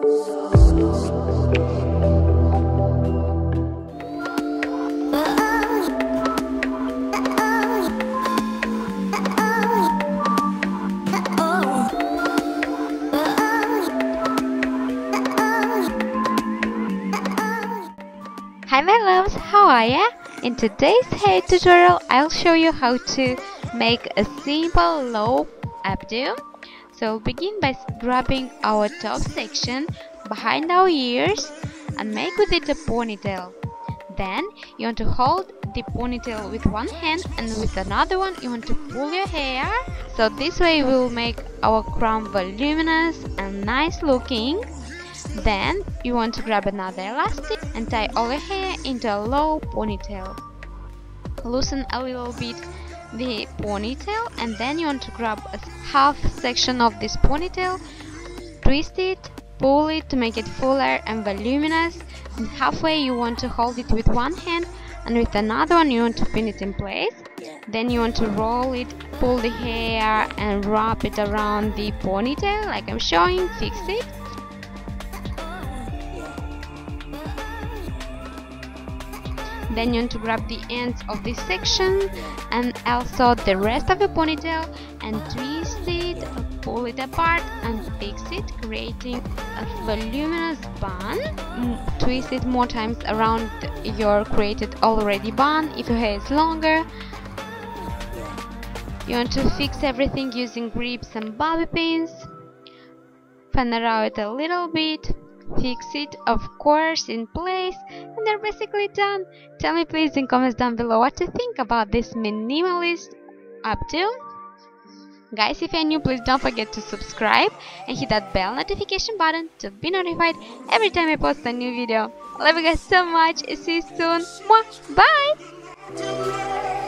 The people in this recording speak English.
Hi my loves, how are ya? In today's hair tutorial, I'll show you how to make a simple low updo. So begin by grabbing our top section behind our ears and make with it a ponytail. Then you want to hold the ponytail with one hand and with another one you want to pull your hair. So this way we will make our crown voluminous and nice looking. Then you want to grab another elastic and tie all your hair into a low ponytail. Loosen a little bit the ponytail and then you want to grab a half section of this ponytail, twist it, pull it to make it fuller and voluminous, and halfway you want to hold it with one hand and with another one you want to pin it in place. Then you want to roll it, pull the hair and wrap it around the ponytail like I'm showing, fix it. Then you want to grab the ends of this section and also the rest of the ponytail and twist it, pull it apart and fix it, creating a voluminous bun. Twist it more times around your created already bun if your hair is longer. You want to fix everything using grips and bobby pins. Fan around it a little bit. Fix it, of course, in place, and they're basically done. Tell me please in comments down below what you think about this minimalist updo. Guys, if you're new, please don't forget to subscribe and hit that bell notification button to be notified every time I post a new video. I love you guys so much. See you soon. Mwah. Bye.